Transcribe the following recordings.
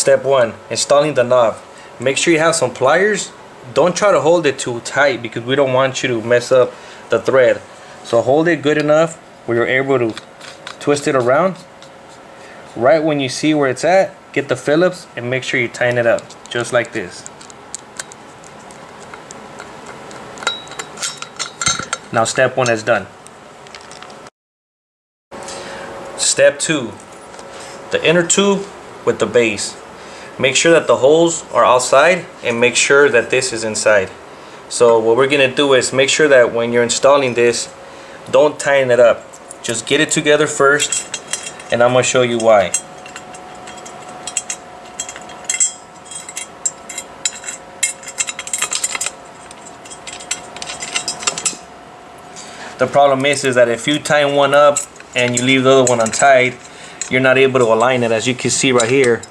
Step 1, installing the knob. Make sure you have some pliers. Don't try to hold it too tight because we don't want you to mess up the thread. So hold it good enough where you're able to twist it around. Right when you see where it's at, get the Phillips and make sure you tighten it up, just like this. Now step 1 is done. Step 2, the inner tube with the base. Make sure that the holes are outside and make sure that this is inside. So what we're gonna do is make sure that when you're installing this, don't tighten it up. Just get it together first, and I'm gonna show you why. The problem is that if you tighten one up and you leave the other one untied, you're not able to align it. As you can see right here,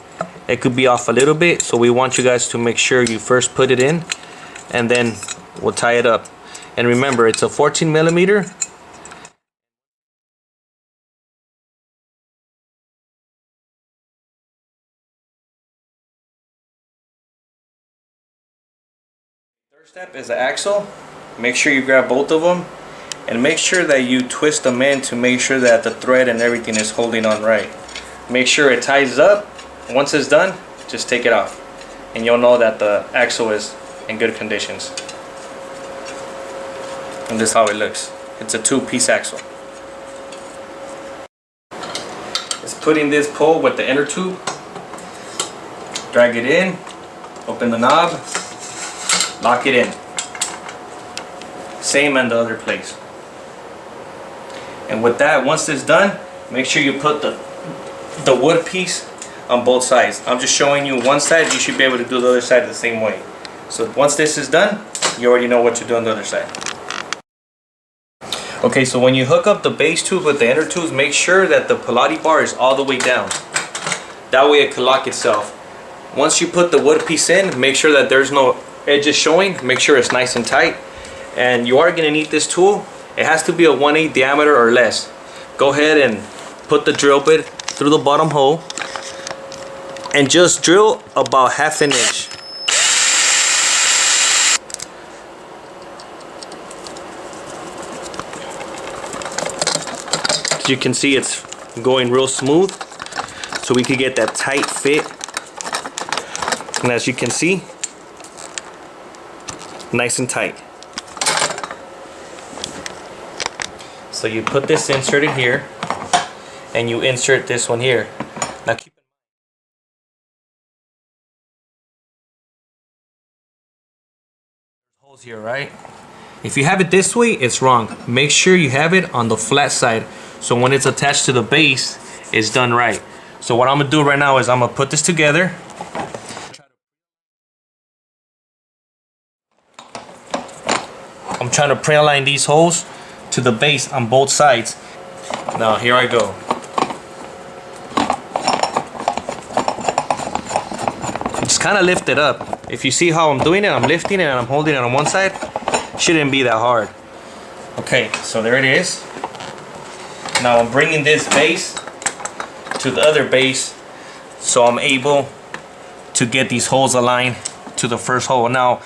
it could be off a little bit, so we want you guys to make sure you first put it in and then we'll tie it up. And remember, it's a 14 millimeter. Third step is the axle. Make sure you grab both of them and make sure that you twist them in to make sure that the thread and everything is holding on right. Make sure it ties up. Once it's done, just take it off and you'll know that the axle is in good conditions. And this is how it looks. It's a 2-piece axle. It's putting this pole with the inner tube. Drag it in, open the knob, lock it in. Same on the other place. And with that, once this is done, make sure you put the wood piece on both sides. I'm just showing you one side. You should be able to do the other side the same way. So once this is done, you already know what to do on the other side. Okay, so when you hook up the base tube with the inner tubes, make sure that the Pilates bar is all the way down. That way it can lock itself. Once you put the wood piece in, make sure that there's no edges showing. Make sure it's nice and tight. And you are going to need this tool. It has to be a 1/8 diameter or less. Go ahead and put the drill bit through the bottom hole and just drill about 1/2 inch. As you can see, it's going real smooth, so we can get that tight fit. And as you can see, nice and tight. So you put this inserted here and you insert this one here. Now keep holes here, right? If you have it this way, it's wrong. Make sure you have it on the flat side, so when it's attached to the base, it's done right. So what I'm gonna do right now is I'm gonna put this together. I'm trying to pre-align these holes to the base on both sides. Now here I go. Just kind of lift it up. If you see how I'm doing it, I'm lifting it and I'm holding it on one side. Shouldn't be that hard. Okay, so there it is. Now I'm bringing this base to the other base so I'm able to get these holes aligned to the first hole. Now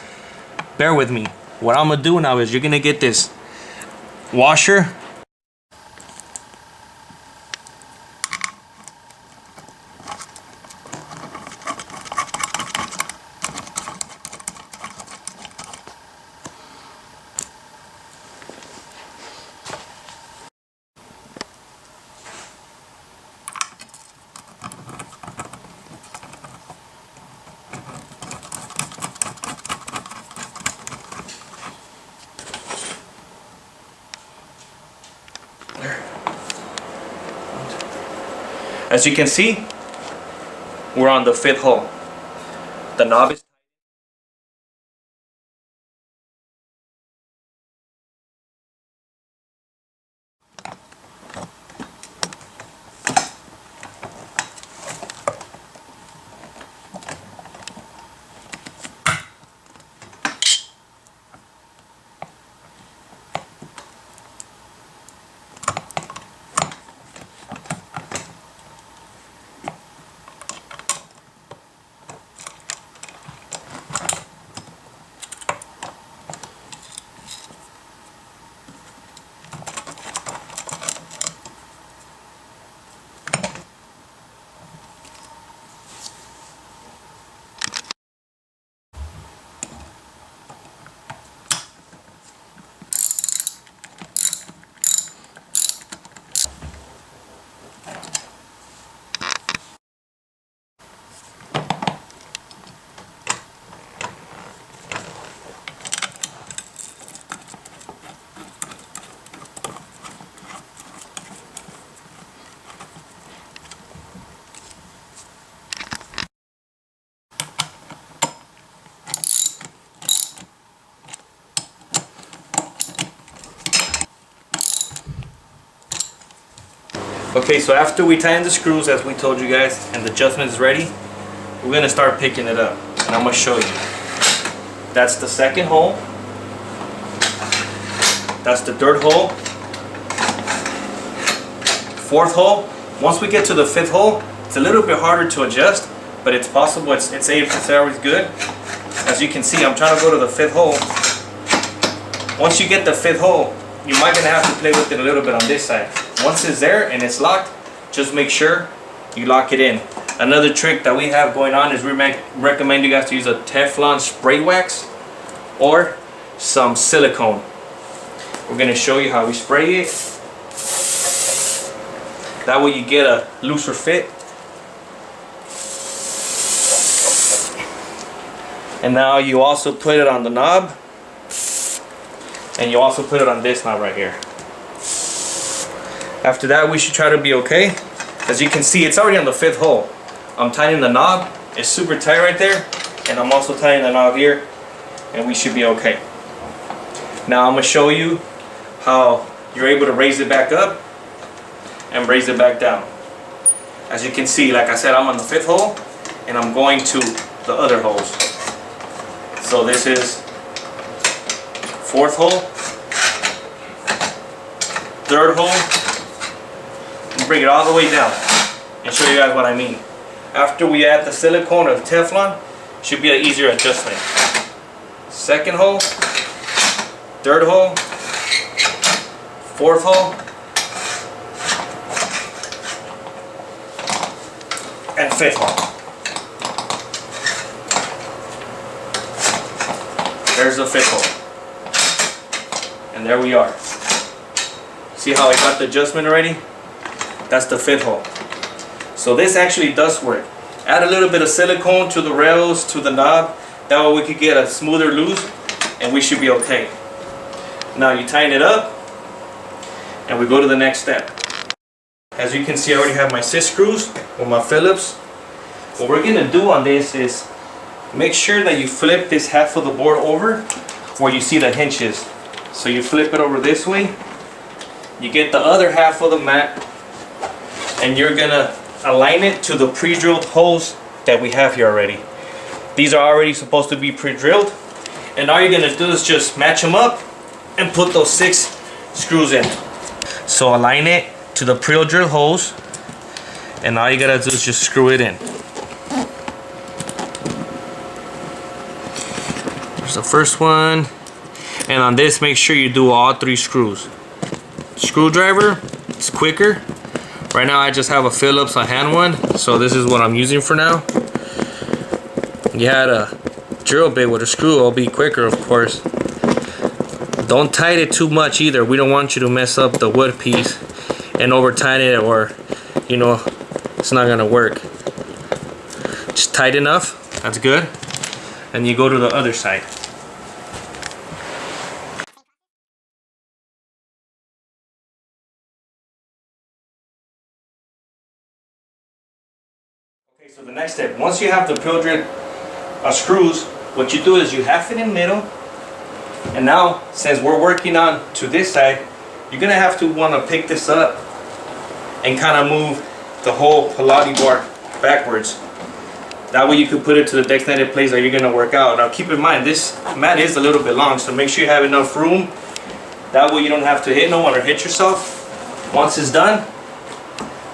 bear with me. What I'm gonna do now is you're gonna get this washer. As you can see, we're on the 5th hole. The knob is Okay, so after we tighten the screws, as we told you guys, and the adjustment is ready, we're gonna start picking it up, and I'm gonna show you. That's the second hole. That's the third hole. Fourth hole. Once we get to the fifth hole, it's a little bit harder to adjust, but it's possible. It's always good. As you can see, I'm trying to go to the fifth hole. Once you get the fifth hole, you might gonna have to play with it a little bit on this side. Once it's there and it's locked, just make sure you lock it in. Another trick that we have going on is we recommend you guys to use a Teflon spray wax or some silicone. We're gonna show you how we spray it. That way you get a looser fit. And now you also put it on the knob. And you also put it on this knob right here. After that, we should try to be okay. As you can see, it's already on the fifth hole. I'm tightening the knob. It's super tight right there. And I'm also tightening the knob here. And we should be okay. Now I'm going to show you how you're able to raise it back up and raise it back down. As you can see, like I said, I'm on the fifth hole and I'm going to the other holes. So this is fourth hole, third hole, and bring it all the way down and show you guys what I mean. After we add the silicone or the Teflon, it should be an easier adjustment. Second hole, third hole, fourth hole, and fifth hole. There's the fifth hole. And there we are. See how I got the adjustment already? That's the fifth hole. So this actually does work. Add a little bit of silicone to the rails, to the knob. That way we could get a smoother loose and we should be okay. Now you tighten it up and we go to the next step. As you can see, I already have my 6 screws with my Phillips. What we're gonna do on this is make sure that you flip this half of the board over where you see the hinges. So you flip it over this way, you get the other half of the mat, and you're gonna align it to the pre-drilled holes that we have here already. These are already supposed to be pre-drilled, and all you're gonna do is just match them up and put those 6 screws in. So align it to the pre-drilled holes, and all you gotta do is just screw it in. There's the first one. And on this, make sure you do all 3 screws. Screwdriver, it's quicker. Right now I just have a Phillips, a hand one, so this is what I'm using for now. You had a drill bit with a screw, it'll be quicker, of course. Don't tighten it too much either. We don't want you to mess up the wood piece and over tighten it, or you know, it's not gonna work. Just tight enough, that's good. And you go to the other side. Okay, so the next step, once you have the pre-drilled screws, what you do is you half it in the middle, and now since we're working on to this side, you're gonna have to want to pick this up and kind of move the whole BananaBarre backwards. That way you can put it to the designated place that you're gonna work out. Now keep in mind, this mat is a little bit long, so make sure you have enough room. That way you don't have to hit no one or hit yourself. Once it's done,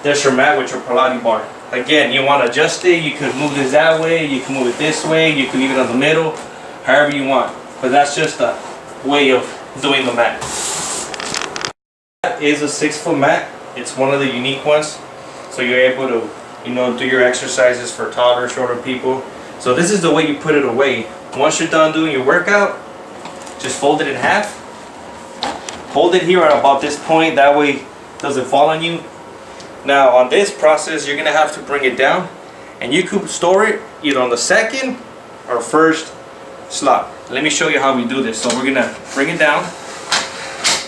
there's your mat with your BananaBarre. Again, you want to adjust it, you can move this that way, you can move it this way, you can leave it on the middle, however you want. But that's just a way of doing the mat. That is a 6-foot mat. It's one of the unique ones. So you're able to, you know, do your exercises for taller, shorter people. So this is the way you put it away. Once you're done doing your workout, just fold it in half. Hold it here at about this point, that way it doesn't fall on you. Now on this process, you're gonna have to bring it down, and you could store it either on the second or first slot. Let me show you how we do this. So we're gonna bring it down.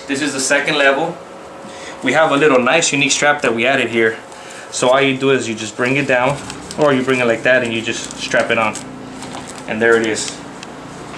This is the second level. We have a little nice unique strap that we added here. So all you do is you just bring it down, or you bring it like that and you just strap it on. And there it is.